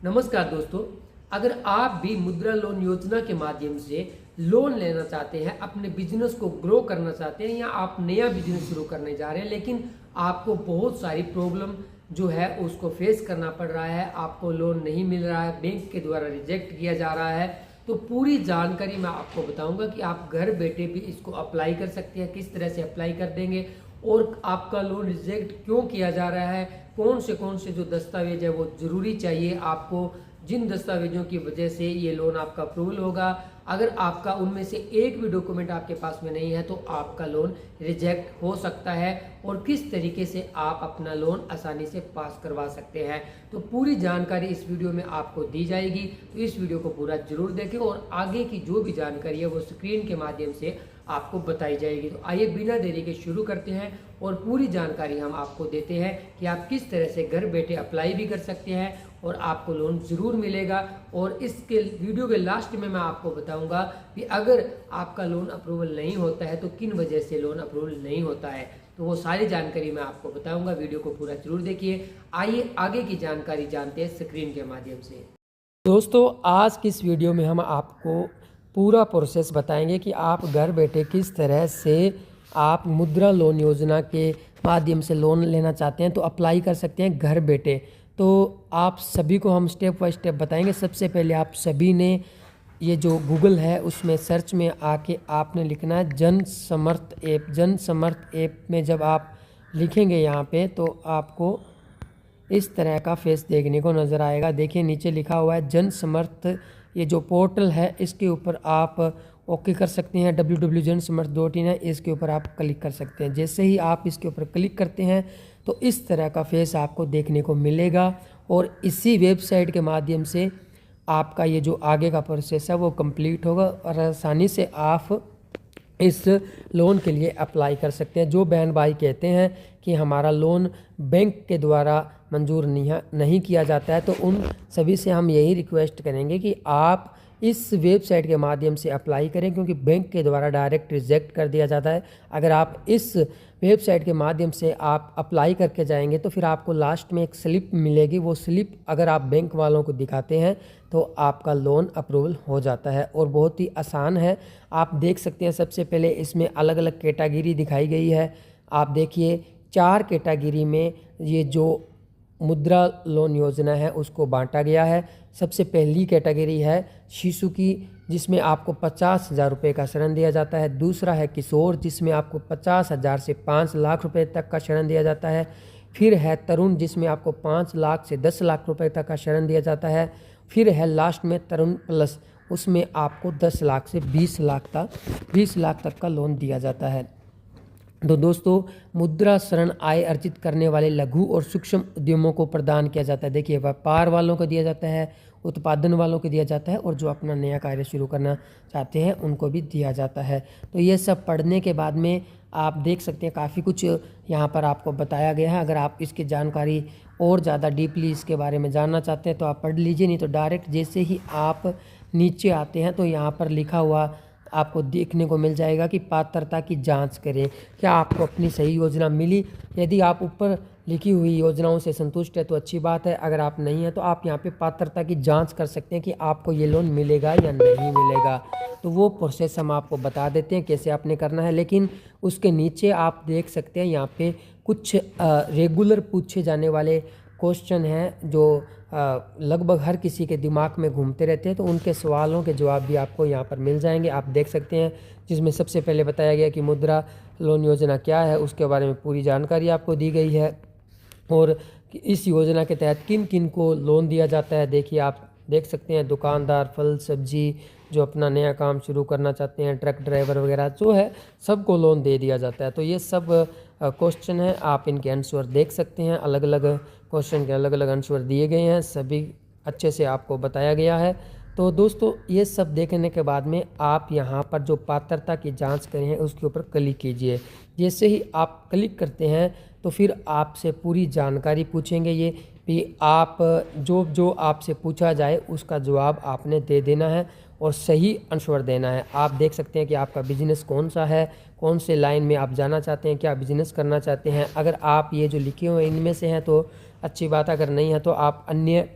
नमस्कार दोस्तों, अगर आप भी मुद्रा लोन योजना के माध्यम से लोन लेना चाहते हैं, अपने बिजनेस को ग्रो करना चाहते हैं या आप नया बिजनेस शुरू करने जा रहे हैं, लेकिन आपको बहुत सारी प्रॉब्लम जो है उसको फेस करना पड़ रहा है, आपको लोन नहीं मिल रहा है, बैंक के द्वारा रिजेक्ट किया जा रहा है, तो पूरी जानकारी मैं आपको बताऊंगा कि आप घर बैठे भी इसको अप्लाई कर सकते हैं, किस तरह से अप्लाई कर देंगे और आपका लोन रिजेक्ट क्यों किया जा रहा है, कौन से जो दस्तावेज है वो ज़रूरी चाहिए आपको, जिन दस्तावेजों की वजह से ये लोन आपका अप्रूवल होगा। अगर आपका उनमें से एक भी डॉक्यूमेंट आपके पास में नहीं है तो आपका लोन रिजेक्ट हो सकता है और किस तरीके से आप अपना लोन आसानी से पास करवा सकते हैं। तो पूरी जानकारी इस वीडियो में आपको दी जाएगी, तो इस वीडियो को पूरा जरूर देखें और आगे की जो भी जानकारी है वो स्क्रीन के माध्यम से आपको बताई जाएगी। तो आइए बिना देरी के शुरू करते हैं और पूरी जानकारी हम आपको देते हैं कि आप किस तरह से घर बैठे अप्लाई भी कर सकते हैं और आपको लोन ज़रूर मिलेगा। और इसके वीडियो के लास्ट में मैं आपको बताऊंगा कि अगर आपका लोन अप्रूवल नहीं होता है तो किन वजह से लोन अप्रूवल नहीं होता है, तो वो सारी जानकारी मैं आपको बताऊंगा। वीडियो को पूरा जरूर देखिए। आइए आगे की जानकारी जानते हैं स्क्रीन के माध्यम से। दोस्तों, आज की इस वीडियो में हम आपको पूरा प्रोसेस बताएंगे कि आप घर बैठे किस तरह से आप मुद्रा लोन योजना के माध्यम से लोन लेना चाहते हैं तो अप्लाई कर सकते हैं घर बैठे। तो आप सभी को हम स्टेप बाय स्टेप बताएंगे। सबसे पहले आप सभी ने ये जो गूगल है उसमें सर्च में आके आपने लिखना है जन समर्थ ऐप। जन समर्थ ऐप में जब आप लिखेंगे यहाँ पे तो आपको इस तरह का फेस देखने को नज़र आएगा। देखिए नीचे लिखा हुआ है जन समर्थ, ये जो पोर्टल है इसके ऊपर आप ओके कर सकते हैं। www.jansamarth.in है, इसके ऊपर आप क्लिक कर सकते हैं। जैसे ही आप इसके ऊपर क्लिक करते हैं तो इस तरह का फेस आपको देखने को मिलेगा और इसी वेबसाइट के माध्यम से आपका ये जो आगे का प्रोसेस है वो कंप्लीट होगा और आसानी से आप इस लोन के लिए अप्लाई कर सकते हैं। जो बहन भाई कहते हैं कि हमारा लोन बैंक के द्वारा मंजूर नहीं किया जाता है तो उन सभी से हम यही रिक्वेस्ट करेंगे कि आप इस वेबसाइट के माध्यम से अप्लाई करें, क्योंकि बैंक के द्वारा डायरेक्ट रिजेक्ट कर दिया जाता है। अगर आप इस वेबसाइट के माध्यम से आप अप्लाई करके जाएंगे तो फिर आपको लास्ट में एक स्लिप मिलेगी। वो स्लिप अगर आप बैंक वालों को दिखाते हैं तो आपका लोन अप्रूवल हो जाता है और बहुत ही आसान है। आप देख सकते हैं सबसे पहले इसमें अलग अलग कैटेगरी दिखाई गई है। आप देखिए 4 कैटेगरी में ये जो मुद्रा लोन योजना है उसको बांटा गया है। सबसे पहली कैटेगरी है शिशु की, जिसमें आपको 50,000 रुपये का ऋण दिया जाता है। दूसरा है किशोर, जिसमें आपको 50,000 से 5 लाख रुपए तक का ऋण दिया जाता है। फिर है तरुण, जिसमें आपको 5 लाख से 10 लाख रुपए तक का ऋण दिया जाता है। फिर है लास्ट में तरुण प्लस, उसमें आपको 10 लाख से 20 लाख तक का लोन दिया जाता है। तो दोस्तों, मुद्रा ऋण आय अर्जित करने वाले लघु और सूक्ष्म उद्यमों को प्रदान किया जाता है। देखिए, व्यापार वालों को दिया जाता है, उत्पादन वालों को दिया जाता है और जो अपना नया कार्य शुरू करना चाहते हैं उनको भी दिया जाता है। तो ये सब पढ़ने के बाद में आप देख सकते हैं काफ़ी कुछ यहाँ पर आपको बताया गया है। अगर आप इसकी जानकारी और ज़्यादा डीपली इसके बारे में जानना चाहते हैं तो आप पढ़ लीजिए, नहीं तो डायरेक्ट जैसे ही आप नीचे आते हैं तो यहाँ पर लिखा हुआ आपको देखने को मिल जाएगा कि पात्रता की जांच करें, क्या आपको अपनी सही योजना मिली। यदि आप ऊपर लिखी हुई योजनाओं से संतुष्ट है तो अच्छी बात है, अगर आप नहीं है तो आप यहाँ पे पात्रता की जांच कर सकते हैं कि आपको ये लोन मिलेगा या नहीं मिलेगा। तो वो प्रोसेस हम आपको बता देते हैं कैसे आपने करना है। लेकिन उसके नीचे आप देख सकते हैं यहाँ पे कुछ रेगुलर पूछे जाने वाले क्वेश्चन हैं जो लगभग हर किसी के दिमाग में घूमते रहते हैं, तो उनके सवालों के जवाब भी आपको यहाँ पर मिल जाएंगे। आप देख सकते हैं जिसमें सबसे पहले बताया गया कि मुद्रा लोन योजना क्या है, उसके बारे में पूरी जानकारी आपको दी गई है और इस योजना के तहत किन किन को लोन दिया जाता है। देखिए, आप देख सकते हैं दुकानदार, फल सब्जी जो अपना नया काम शुरू करना चाहते हैं, ट्रक ड्राइवर वगैरह जो है सबको लोन दे दिया जाता है। तो ये सब क्वेश्चन है, आप इनके आंसर देख सकते हैं। अलग अलग क्वेश्चन के अलग अलग आंसर दिए गए हैं, सभी अच्छे से आपको बताया गया है। तो दोस्तों, ये सब देखने के बाद में आप यहाँ पर जो पात्रता की जांच करें हैं उसके ऊपर क्लिक कीजिए। जैसे ही आप क्लिक करते हैं तो फिर आपसे पूरी जानकारी पूछेंगे ये कि आप जो आपसे पूछा जाए उसका जवाब आपने दे देना है और सही आंसर देना है। आप देख सकते हैं कि आपका बिजनेस कौन सा है, कौन से लाइन में आप जाना चाहते हैं, क्या बिजनेस करना चाहते हैं। अगर आप ये जो लिखे हुए इनमें से हैं तो अच्छी बात है, अगर नहीं है तो आप अन्य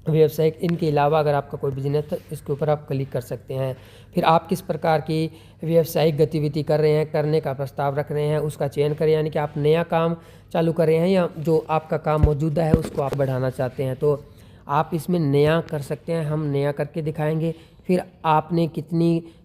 व्यवसायिक, इनके अलावा अगर आपका कोई बिजनेस है इसके ऊपर आप क्लिक कर सकते हैं। फिर आप किस प्रकार की व्यवसायिक गतिविधि कर रहे हैं, करने का प्रस्ताव रख रहे हैं, उसका चयन करें, यानी कि आप नया काम चालू कर रहे हैं या जो आपका काम मौजूदा है उसको आप बढ़ाना चाहते हैं, तो आप इसमें नया कर सकते हैं। हम नया करके दिखाएंगे। फिर आपने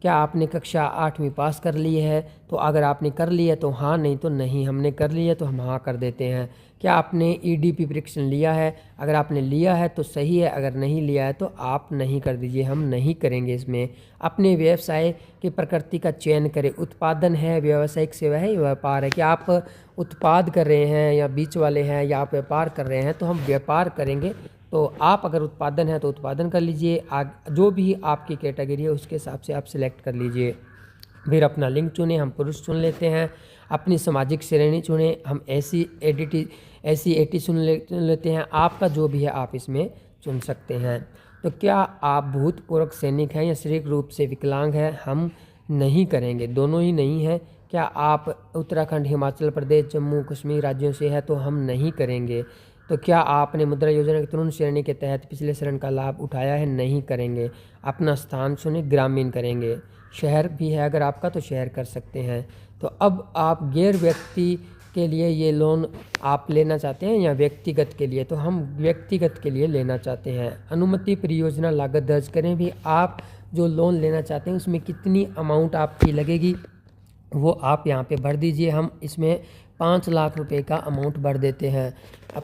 क्या आपने कक्षा 8वीं पास कर ली है, तो अगर आपने कर ली है तो हाँ, नहीं तो नहीं। हमने कर लिया तो हम हाँ कर देते हैं। क्या आपने ईडीपी परीक्षण लिया है, अगर आपने लिया है तो सही है, अगर नहीं लिया है तो आप नहीं कर दीजिए, हम नहीं करेंगे इसमें। अपने व्यवसाय की प्रकृति का चयन करें। उत्पादन है, व्यावसायिक सेवा है या व्यापार है। क्या आप उत्पाद कर रहे हैं या बीच वाले हैं या आप व्यापार कर रहे हैं, तो हम व्यापार करेंगे। तो आप अगर उत्पादन है तो उत्पादन कर लीजिए, जो भी आपकी कैटेगरी है उसके हिसाब से आप सिलेक्ट कर लीजिए। फिर अपना लिंग चुनें, हम पुरुष चुन लेते हैं। अपनी सामाजिक श्रेणी चुनें, हम SC/AT चुन लेते हैं। आपका जो भी है आप इसमें चुन सकते हैं। तो क्या आप भूतपूर्व सैनिक हैं या शारीरिक रूप से विकलांग हैं, हम नहीं करेंगे, दोनों ही नहीं है। क्या आप उत्तराखंड, हिमाचल प्रदेश, जम्मू कश्मीर राज्यों से है, तो हम नहीं करेंगे। तो क्या आपने मुद्रा योजना की तुरंत श्रेणी के तहत पिछले चरण का लाभ उठाया है, नहीं करेंगे। अपना स्थान चुने, ग्रामीण करेंगे। शहर भी है अगर आपका तो शहर कर सकते हैं। तो अब आप गैर व्यक्ति के लिए ये लोन आप लेना चाहते हैं या व्यक्तिगत के लिए, तो हम व्यक्तिगत के लिए लेना चाहते हैं। अनुमति परियोजना लागत दर्ज करें। भी आप जो लोन लेना चाहते हैं उसमें कितनी अमाउंट आपकी लगेगी वो आप यहाँ पे भर दीजिए। हम इसमें 5 लाख रुपए का अमाउंट भर देते हैं।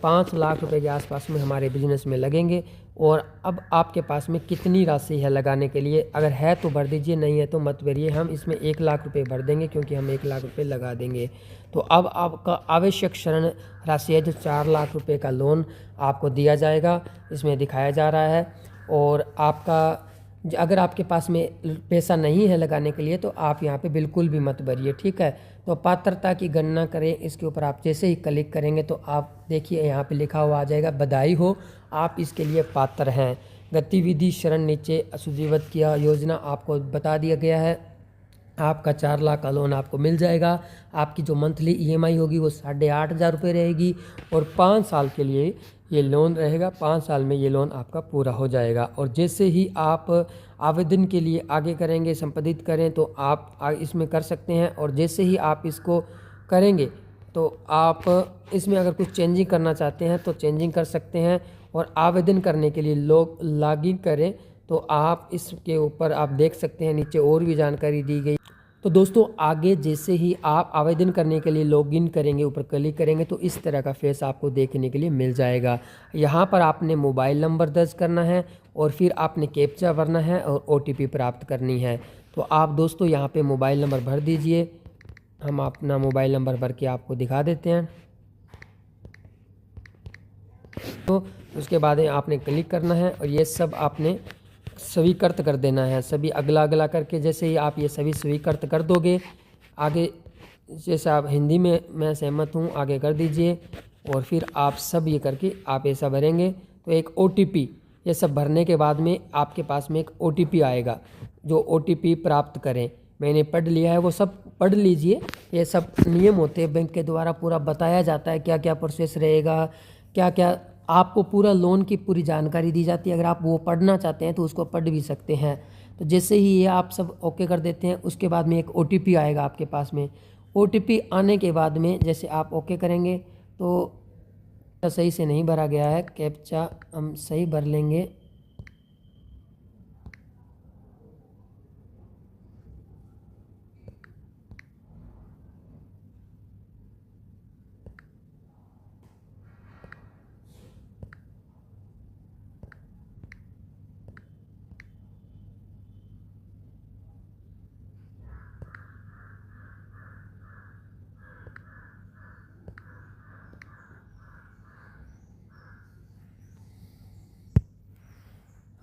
5 लाख रुपए के आसपास में हमारे बिजनेस में लगेंगे। और अब आपके पास में कितनी राशि है लगाने के लिए, अगर है तो भर दीजिए, नहीं है तो मत भरिए। हम इसमें 1 लाख रुपए भर देंगे क्योंकि हम 1 लाख रुपए लगा देंगे। तो अब आपका आवश्यक ऋण राशि है जो 4 लाख रुपए का लोन आपको दिया जाएगा, इसमें दिखाया जा रहा है। और आपका अगर आपके पास में पैसा नहीं है लगाने के लिए तो आप यहाँ पे बिल्कुल भी मत भरिए, ठीक है। तो पात्रता की गणना करें, इसके ऊपर आप जैसे ही क्लिक करेंगे तो आप देखिए यहाँ पे लिखा हुआ आ जाएगा, बधाई हो, आप इसके लिए पात्र हैं। गतिविधि ऋण नीचे सूचीबद्ध किया, योजना आपको बता दिया गया है। आपका 4 लाख का लोन आपको मिल जाएगा। आपकी जो मंथली EMI होगी वो 8,500 रुपये रहेगी और 5 साल के लिए ये लोन रहेगा। 5 साल में ये लोन आपका पूरा हो जाएगा। और जैसे ही आप आवेदन के लिए आगे करेंगे, संपादित करें, तो आप इसमें कर सकते हैं। और जैसे ही आप इसको करेंगे तो आप इसमें अगर कुछ चेंजिंग करना चाहते हैं तो चेंजिंग कर सकते हैं। और आवेदन करने के लिए लॉगिन करें तो आप इसके ऊपर आप देख सकते हैं नीचे और भी जानकारी दी गई। तो दोस्तों आगे जैसे ही आप आवेदन करने के लिए लॉगिन करेंगे, ऊपर क्लिक करेंगे तो इस तरह का फेस आपको देखने के लिए मिल जाएगा। यहाँ पर आपने मोबाइल नंबर दर्ज करना है और फिर आपने कैप्चा भरना है और OTP प्राप्त करनी है। तो आप दोस्तों यहाँ पे मोबाइल नंबर भर दीजिए। हम अपना मोबाइल नंबर भर के आपको दिखा देते हैं। तो उसके बाद आपने क्लिक करना है और ये सब आपने स्वीकृत कर देना है। सभी अगला अगला करके जैसे ही आप ये सभी स्वीकृत कर दोगे, आगे जैसे आप हिंदी में मैं सहमत हूँ आगे कर दीजिए। और फिर आप सब ये करके आप ऐसा भरेंगे तो एक OTP, ये सब भरने के बाद में आपके पास में एक OTP आएगा। जो OTP प्राप्त करें, मैंने पढ़ लिया है, वो सब पढ़ लीजिए। ये सब नियम होते हैं, बैंक के द्वारा पूरा बताया जाता है क्या क्या प्रोसेस रहेगा, क्या क्या आपको पूरा लोन की पूरी जानकारी दी जाती है। अगर आप वो पढ़ना चाहते हैं तो उसको पढ़ भी सकते हैं। तो जैसे ही ये आप सब ओके कर देते हैं उसके बाद में एक OTP आएगा आपके पास में। OTP आने के बाद में जैसे आप ओके करेंगे तो सही से नहीं भरा गया है, कैप्चा हम सही भर लेंगे।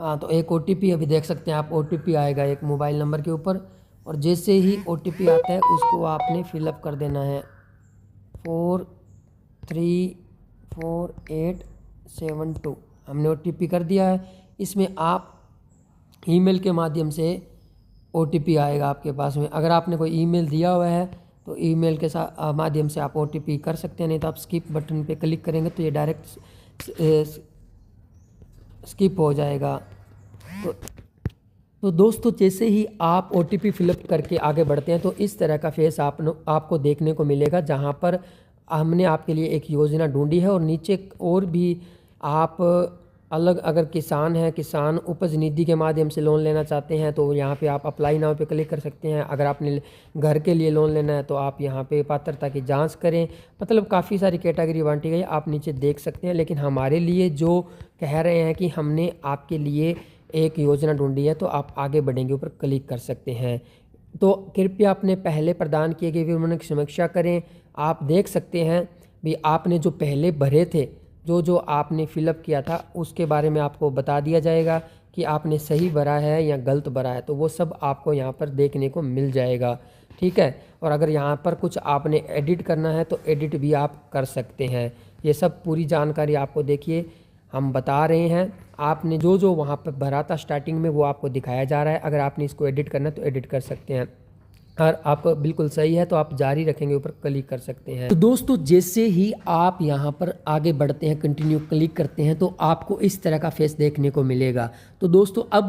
हाँ, तो एक OTP अभी देख सकते हैं आप, OTP आएगा एक मोबाइल नंबर के ऊपर। और जैसे ही OTP आता है उसको आपने फिलअप कर देना है 434872। हमने OTP कर दिया है। इसमें आप ईमेल के माध्यम से OTP आएगा आपके पास में। अगर आपने कोई ईमेल दिया हुआ है तो ईमेल के साथ माध्यम से आप OTP कर सकते हैं, नहीं तो आप स्किप बटन पे क्लिक करेंगे तो ये डायरेक्ट स्किप हो जाएगा। तो दोस्तों जैसे ही आप OTP फिलअप करके आगे बढ़ते हैं तो इस तरह का फेस आपको देखने को मिलेगा, जहां पर हमने आपके लिए एक योजना ढूंढी है। और नीचे और भी आप अलग, अगर किसान हैं, किसान उपज निधि के माध्यम से लोन लेना चाहते हैं तो यहाँ पे आप अप्लाई नाउ पे क्लिक कर सकते हैं। अगर आपने घर के लिए लोन लेना है तो आप यहाँ पे पात्रता की जांच करें। मतलब काफ़ी सारी कैटेगरी बांटी गई, आप नीचे देख सकते हैं। लेकिन हमारे लिए जो कह रहे हैं कि हमने आपके लिए एक योजना ढूंढी है तो आप आगे बढ़ेंगे, ऊपर क्लिक कर सकते हैं। तो कृपया अपने पहले प्रदान किए गए विवरण की समीक्षा करें। आप देख सकते हैं भी आपने जो पहले भरे थे, जो आपने फिलअप किया था उसके बारे में आपको बता दिया जाएगा कि आपने सही भरा है या गलत भरा है। तो वो सब आपको यहाँ पर देखने को मिल जाएगा, ठीक है। और अगर यहाँ पर कुछ आपने एडिट करना है तो एडिट भी आप कर सकते हैं। ये सब पूरी जानकारी आपको देखिए हम बता रहे हैं। आपने जो वहाँ पर भरा था स्टार्टिंग में वो आपको दिखाया जा रहा है। अगर आपने इसको एडिट करना है तो एडिट कर सकते हैं। और आपको बिल्कुल सही है तो आप जारी रखेंगे, ऊपर क्लिक कर सकते हैं। तो दोस्तों जैसे ही आप यहाँ पर आगे बढ़ते हैं, कंटिन्यू क्लिक करते हैं तो आपको इस तरह का फेस देखने को मिलेगा। तो दोस्तों अब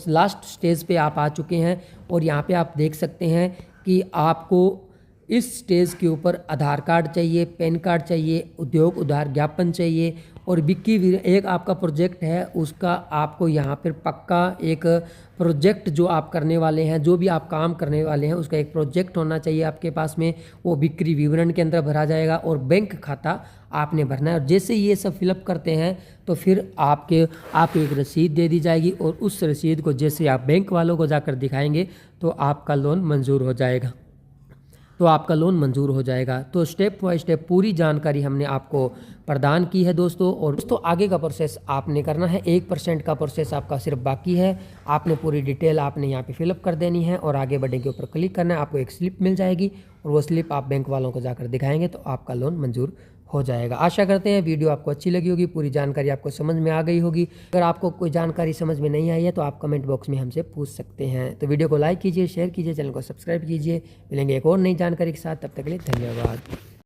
लास्ट स्टेज पे आप आ चुके हैं और यहाँ पे आप देख सकते हैं कि आपको इस स्टेज के ऊपर आधार कार्ड चाहिए, पैन कार्ड चाहिए, उद्योग उधार ज्ञापन चाहिए और एक आपका प्रोजेक्ट है उसका आपको यहाँ पर पक्का एक प्रोजेक्ट जो आप करने वाले हैं, जो भी आप काम करने वाले हैं उसका एक प्रोजेक्ट होना चाहिए आपके पास में। वो बिक्री विवरण के अंदर भरा जाएगा और बैंक खाता आपने भरना है। और जैसे ये सब फिलअप करते हैं तो फिर आपको एक रसीद दे दी जाएगी और उस रसीद को जैसे आप बैंक वालों को जाकर दिखाएंगे तो आपका लोन मंजूर हो जाएगा। तो स्टेप बाय स्टेप पूरी जानकारी हमने आपको प्रदान की है दोस्तों। और दोस्तों आगे का प्रोसेस आपने करना है, 1% का प्रोसेस आपका सिर्फ बाकी है। आपने पूरी डिटेल आपने यहाँ पे फिलअप कर देनी है और आगे बढ़ने के ऊपर क्लिक करना है। आपको एक स्लिप मिल जाएगी और वो स्लिप आप बैंक वालों को जाकर दिखाएंगे तो आपका लोन मंजूर हो जाएगा। आशा करते हैं वीडियो आपको अच्छी लगी होगी, पूरी जानकारी आपको समझ में आ गई होगी। अगर आपको कोई जानकारी समझ में नहीं आई है तो आप कमेंट बॉक्स में हमसे पूछ सकते हैं। तो वीडियो को लाइक कीजिए, शेयर कीजिए, चैनल को सब्सक्राइब कीजिए। मिलेंगे एक और नई जानकारी के साथ, तब तक के लिए धन्यवाद।